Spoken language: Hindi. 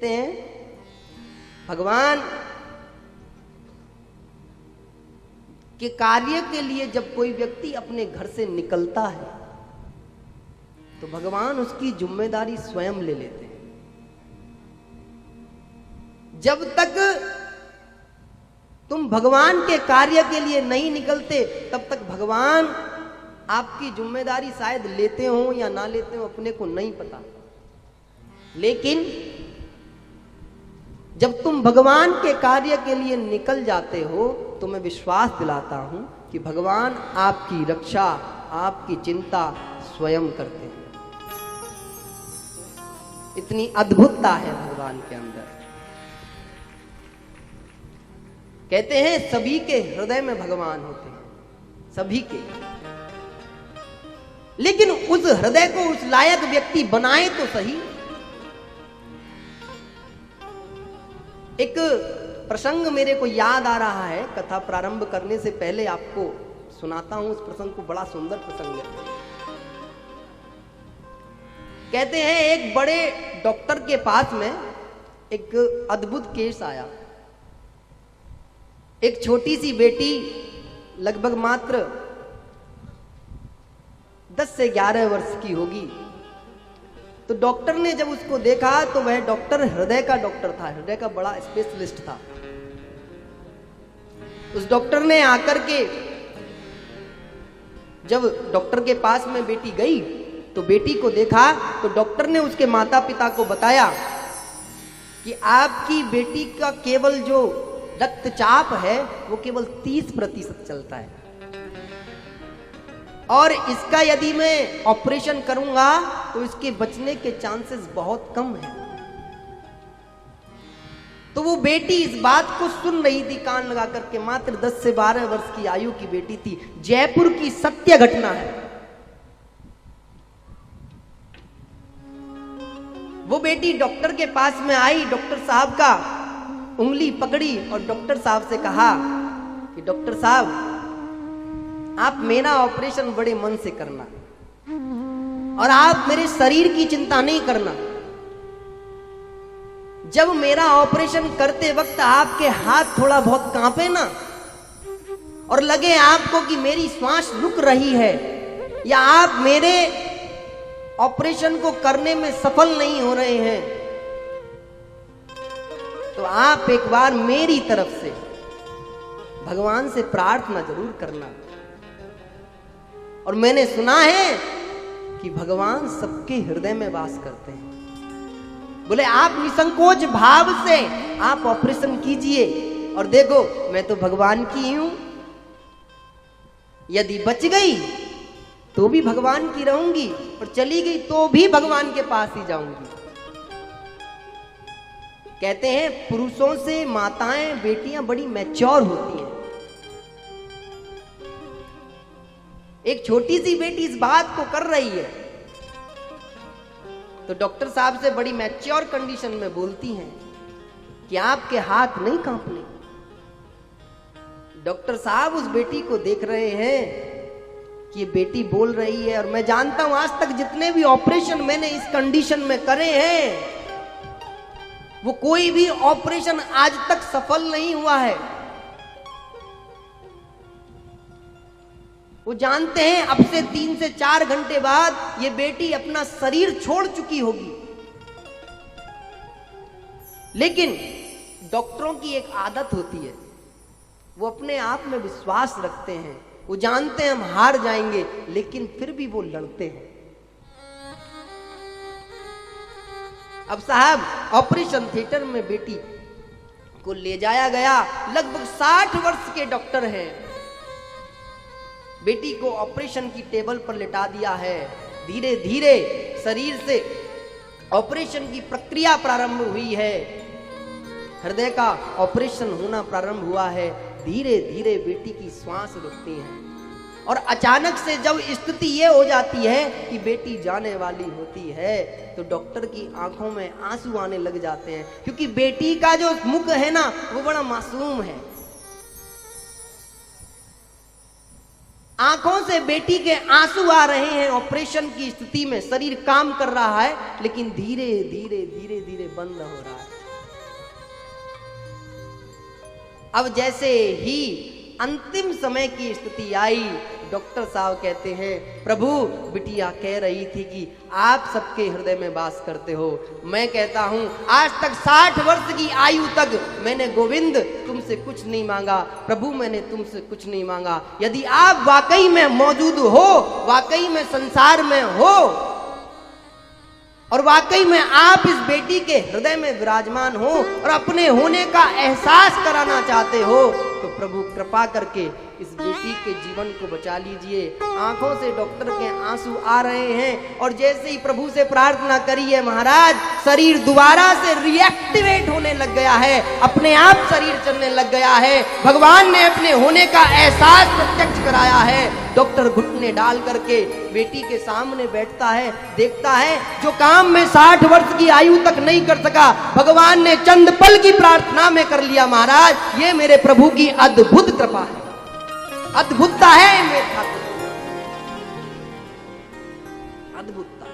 कहते हैं भगवान के कार्य के लिए जब कोई व्यक्ति अपने घर से निकलता है तो भगवान उसकी जिम्मेदारी स्वयं ले लेते हैं। जब तक तुम भगवान के कार्य के लिए नहीं निकलते तब तक भगवान आपकी जिम्मेदारी शायद लेते हो या ना लेते हो, अपने को नहीं पता। लेकिन जब तुम भगवान के कार्य के लिए निकल जाते हो तो मैं विश्वास दिलाता हूं कि भगवान आपकी रक्षा, आपकी चिंता स्वयं करते हैं। इतनी अद्भुतता है भगवान के अंदर। कहते हैं सभी के हृदय में भगवान होते हैं, सभी के। लेकिन उस हृदय को उस लायक व्यक्ति बनाए तो सही। एक प्रसंग मेरे को याद आ रहा है, कथा प्रारंभ करने से पहले आपको सुनाता हूं। उस प्रसंग को, बड़ा सुंदर प्रसंग है। कहते हैं एक बड़े डॉक्टर के पास में एक अद्भुत केस आया। एक छोटी सी बेटी, लगभग मात्र 10 से 11 वर्ष की होगी। तो डॉक्टर ने जब उसको देखा तो वह डॉक्टर हृदय का डॉक्टर था, हृदय का बड़ा स्पेशलिस्ट था। उस डॉक्टर ने आकर के जब डॉक्टर के पास में बेटी गई तो बेटी को देखा तो डॉक्टर ने उसके माता पिता को बताया कि आपकी बेटी का केवल जो रक्तचाप है वो केवल 30% चलता है और इसका यदि मैं ऑपरेशन करूंगा तो इसके बचने के चांसेस बहुत कम हैं। तो वो बेटी इस बात को सुन रही थी कान लगा करके। मात्र 10 से 12 वर्ष की आयु की बेटी थी। जयपुर की सत्य घटना है। वो बेटी डॉक्टर के पास में आई, डॉक्टर साहब का उंगली पकड़ी और डॉक्टर साहब से कहा कि डॉक्टर साहब आप मेरा ऑपरेशन बड़े मन से करना और आप मेरे शरीर की चिंता नहीं करना। जब मेरा ऑपरेशन करते वक्त आपके हाथ थोड़ा बहुत कांपे ना और लगे आपको कि मेरी श्वास रुक रही है या आप मेरे ऑपरेशन को करने में सफल नहीं हो रहे हैं तो आप एक बार मेरी तरफ से भगवान से प्रार्थना जरूर करना। और मैंने सुना है कि भगवान सबके हृदय में वास करते हैं। बोले आप निसंकोच भाव से आप ऑपरेशन कीजिए और देखो मैं तो भगवान की हूं। यदि बच गई तो भी भगवान की रहूंगी और चली गई तो भी भगवान के पास ही जाऊंगी। कहते हैं पुरुषों से माताएं, बेटियां बड़ी मैच्योर होती हैं। एक छोटी सी बेटी इस बात को कर रही है तो डॉक्टर साहब से बड़ी मैच्योर कंडीशन में बोलती हैं कि आपके हाथ नहीं कांपने। डॉक्टर साहब उस बेटी को देख रहे हैं कि ये बेटी बोल रही है। और मैं जानता हूं आज तक जितने भी ऑपरेशन मैंने इस कंडीशन में करे हैं वो कोई भी ऑपरेशन आज तक सफल नहीं हुआ है। वो जानते हैं अब से 3 से 4 घंटे बाद ये बेटी अपना शरीर छोड़ चुकी होगी। लेकिन डॉक्टरों की एक आदत होती है, वो अपने आप में विश्वास रखते हैं। वो जानते हैं हम हार जाएंगे लेकिन फिर भी वो लड़ते हैं। अब साहब ऑपरेशन थिएटर में बेटी को ले जाया गया। लगभग 60 वर्ष के डॉक्टर हैं। बेटी को ऑपरेशन की टेबल पर लिटा दिया है। धीरे धीरे शरीर से ऑपरेशन की प्रक्रिया प्रारंभ हुई है। हृदय का ऑपरेशन होना प्रारंभ हुआ है। धीरे धीरे बेटी की श्वास रुकती है और अचानक से जब स्थिति ये हो जाती है कि बेटी जाने वाली होती है तो डॉक्टर की आंखों में आंसू आने लग जाते हैं, क्योंकि बेटी का जो मुख है ना वो बड़ा मासूम है। आंखों से बेटी के आंसू आ रहे हैं। ऑपरेशन की स्थिति में शरीर काम कर रहा है लेकिन धीरे धीरे धीरे धीरे बंद हो रहा है। अब जैसे ही अंतिम समय की स्थिति आई, डॉक्टर साहब कहते हैं प्रभु बिटिया कह रही थी कि आप सबके हृदय में वास करते हो। मैं कहता हूं आज तक 60 वर्ष की आयु तक मैंने गोविंद तुमसे कुछ नहीं मांगा, प्रभु मैंने तुमसे कुछ नहीं मांगा। यदि आप वाकई में मौजूद हो, वाकई में संसार में हो और वाकई में आप इस बेटी के हृदय में विराजमान हो और अपने होने का एहसास कराना चाहते हो, तो प्रभु कृपा करके इस बेटी के जीवन को बचा लीजिए। आंखों से डॉक्टर के आंसू आ रहे हैं और जैसे ही प्रभु से प्रार्थना करी है महाराज, शरीर दोबारा से रिएक्टिवेट होने लग गया है, अपने आप शरीर चलने लग गया है। भगवान ने अपने होने का एहसास प्रत्यक्ष कराया है। डॉक्टर घुटने डाल करके बेटी के सामने बैठता है, देखता है जो काम में 60 वर्ष की आयु तक नहीं कर सका, भगवान ने चंद पल की प्रार्थना में कर लिया। महाराज ये मेरे प्रभु की अद्भुत कृपा है, अद्भुतता है मेरे ठाकुर, अद्भुतता।